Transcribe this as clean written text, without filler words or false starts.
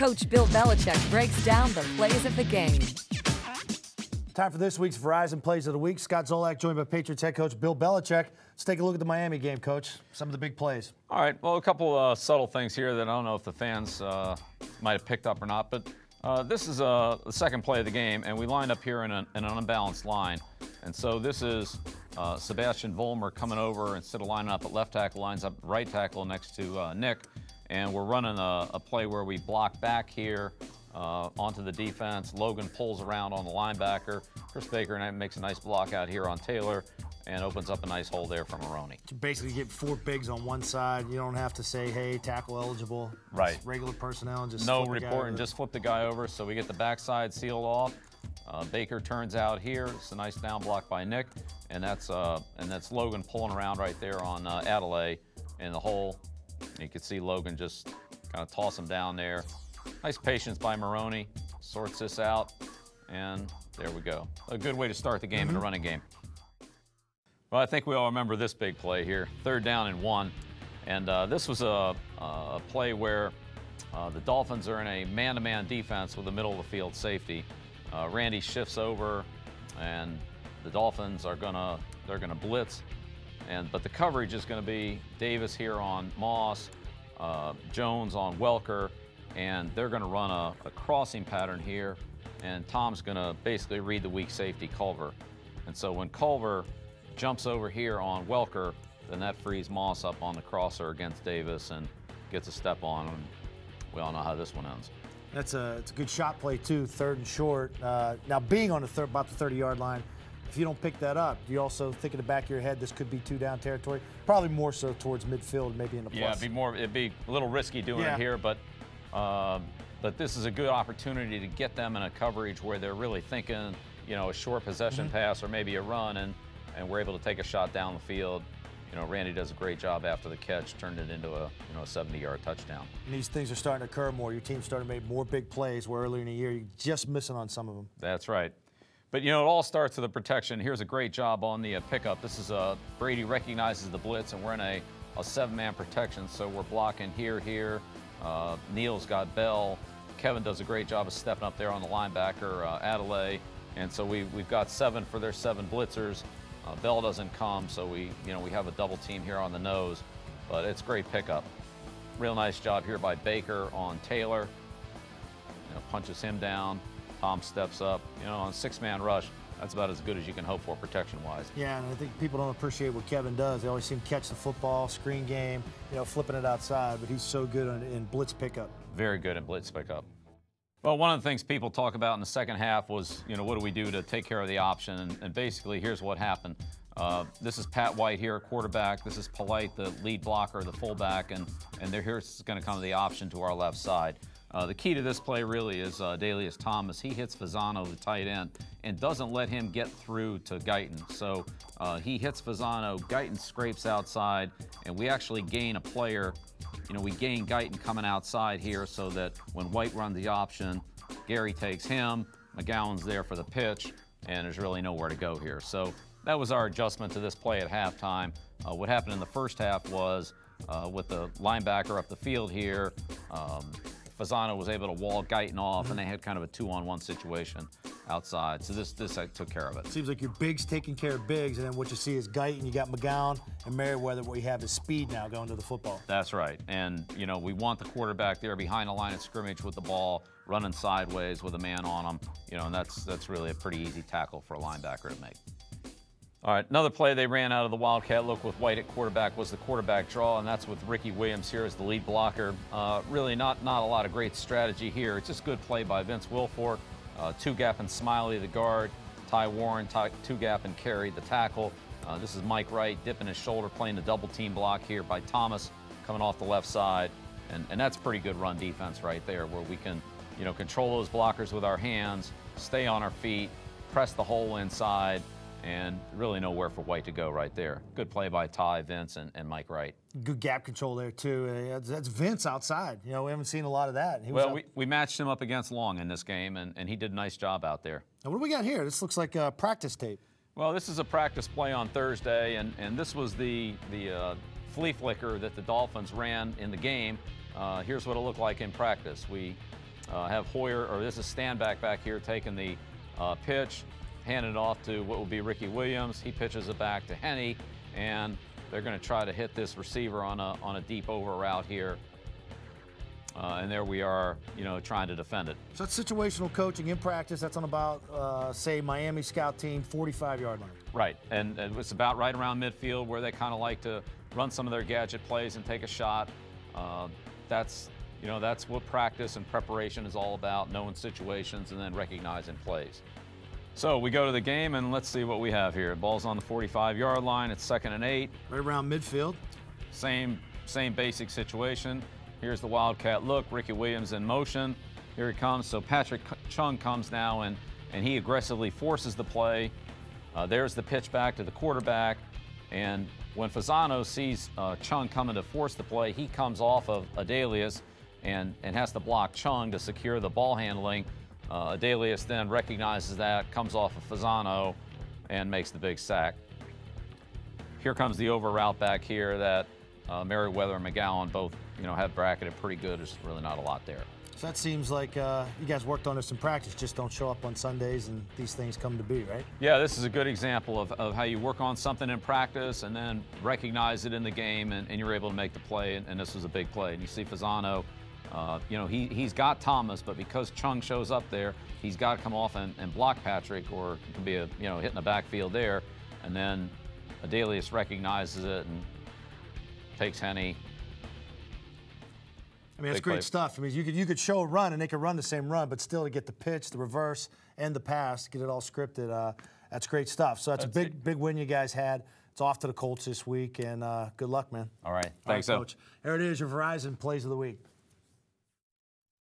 Coach Bill Belichck breaks down the plays of the game. Time for this week's Verizon Plays of the Week. Scott Zolak joined by Patriots head coach Bill Belichck. Let's take a look at the Miami game, Coach. Some of the big plays. All right, well, a couple subtle things here that I don't know if the fans might have picked up or not, but this is the second play of the game, and we lined up here in an unbalanced line. And so this is Sebastian Vollmer coming over. Instead of lining up at left tackle, lines up right tackle next to Nick. And we're running a play where we block back here onto the defense. Logan pulls around on the linebacker. Chris Baker makes a nice block out here on Taylor and opens up a nice hole there for Maroney. You basically get four bigs on one side. You don't have to say, hey, tackle eligible. Right. Just regular personnel and just no reporting, just flip the guy over. So we get the backside sealed off. Baker turns out here. It's a nice down block by Nick, and that's Logan pulling around right there on Adelaide in the hole. You can see Logan just kind of toss him down there. Nice patience by Maroney. Sorts this out, and there we go. A good way to start the game in a running game. Well, I think we all remember this big play here. 3rd down and 1. And this was a play where the Dolphins are in a man-to-man defense with a middle-of-the-field safety. Randy shifts over, and the Dolphins are they're gonna blitz. But the coverage is going to be Davis here on Moss, Jones on Welker, and they're going to run a crossing pattern here, and Tom's going to basically read the weak safety, Culver. And so when Culver jumps over here on Welker, then that frees Moss up on the crosser against Davis and gets a step on him. We all know how this one ends. It's a good shot play, too, 3rd and short. Now, being on about the 30-yard line, if you don't pick that up, do you also think in the back of your head this could be 2-down territory? Probably more so towards midfield, maybe in the plus. Yeah, it'd be a little risky doing it here, but this is a good opportunity to get them in a coverage where they're really thinking, you know, a short possession pass or maybe a run, and we're able to take a shot down the field. You know, Randy does a great job after the catch, turned it into a 70-yard touchdown. And these things are starting to occur more. Your team's starting to make more big plays where earlier in the year you're just missing on some of them. That's right. But, you know, it all starts with the protection. Here's a great job on the pickup. This is Brady recognizes the blitz, and we're in a 7-man protection, so we're blocking here. Neal's got Bell. Kevin does a great job of stepping up there on the linebacker, Adelaide. And so we've got 7 for their 7 blitzers. Bell doesn't come, so we have a double team here on the nose. But it's great pickup. Real nice job here by Baker on Taylor. Punches him down. Tom steps up. On a 6-man rush, that's about as good as you can hope for protection-wise. Yeah, and I think people don't appreciate what Kevin does. They always see him catch the football, screen game, flipping it outside, but he's so good in blitz pickup. Very good in blitz pickup. Well, one of the things people talk about in the second half was, what do we do to take care of the option? And basically, here's what happened. This is Pat White here, quarterback. This is Polite, the lead blocker, the fullback, and here's going to come the option to our left side. The key to this play really is Dalius Thomas. He hits Fasano, the tight end, and doesn't let him get through to Guyton. So he hits Fasano, Guyton scrapes outside, and we actually gain a player. We gain Guyton coming outside here so that when White runs the option, Gary takes him, McGowan's there for the pitch, and there's really nowhere to go here. So that was our adjustment to this play at halftime. What happened in the first half was with the linebacker up the field here, Fasano was able to wall Guyton off, and they had kind of a 2-on-1 situation outside. So this took care of it. Seems like your bigs taking care of bigs, and then what you see is Guyton, you got McGowan, and Merriweather. What you have is speed now going to the football. That's right. And, we want the quarterback there behind the line of scrimmage with the ball, running sideways with a man on him. And that's really a pretty easy tackle for a linebacker to make. All right, another play they ran out of the Wildcat look with White at quarterback was the quarterback draw, and that's with Ricky Williams here as the lead blocker. Really not a lot of great strategy here. It's just good play by Vince Wilfork. 2-gap and Smiley, the guard. Ty Warren, 2-gap and Carey, the tackle. This is Mike Wright dipping his shoulder, playing the double team block here by Thomas coming off the left side. And that's pretty good run defense right there where we can, control those blockers with our hands, stay on our feet, press the hole inside, and really nowhere for White to go right there. Good play by Ty, Vince, and Mike Wright. Good gap control there, too. That's Vince outside. We haven't seen a lot of that. We matched him up against Long in this game, and he did a nice job out there. Now, what do we got here? This looks like practice tape. Well, this is a practice play on Thursday, and this was the flea flicker that the Dolphins ran in the game. Here's what it looked like in practice. We have Hoyer, or this is Stanback back here, taking the pitch, handing it off to what will be Ricky Williams. He pitches it back to Henne, and they're going to try to hit this receiver on a deep over route here. And there we are, trying to defend it. So that's situational coaching in practice. That's on about, say, Miami scout team, 45-yard line. Right, and it's about right around midfield where they kind of like to run some of their gadget plays and take a shot. That's what practice and preparation is all about, knowing situations and then recognizing plays. So we go to the game, and let's see what we have here. Ball's on the 45-yard line. It's 2nd and 8. Right around midfield. Same basic situation. Here's the Wildcat look. Ricky Williams in motion. Here he comes. So Patrick Chung comes now, and he aggressively forces the play. There's the pitch back to the quarterback. And when Fasano sees Chung coming to force the play, he comes off of Adelius and has to block Chung to secure the ball handling. Adelius then recognizes that, comes off of Fasano, and makes the big sack. Here comes the over route back here that Merriweather and McGowan both have bracketed pretty good. There's really not a lot there. So that seems like you guys worked on this in practice, just don't show up on Sundays and these things come to be, right? Yeah, this is a good example of how you work on something in practice and then recognize it in the game, and you're able to make the play, and this was a big play. And you see Fasano, he's got Thomas, but because Chung shows up there, he's got to come off and block Patrick, or it could be a hit in the backfield there, and then Adelius recognizes it and takes Henne. I mean, that's great stuff. I mean, you could show a run, and they could run the same run, but still to get the pitch, the reverse, and the pass, get it all scripted. That's great stuff. So that's a big win you guys had. It's off to the Colts this week, and good luck, man. All right. Thanks, Coach. There it is, your Verizon Plays of the Week.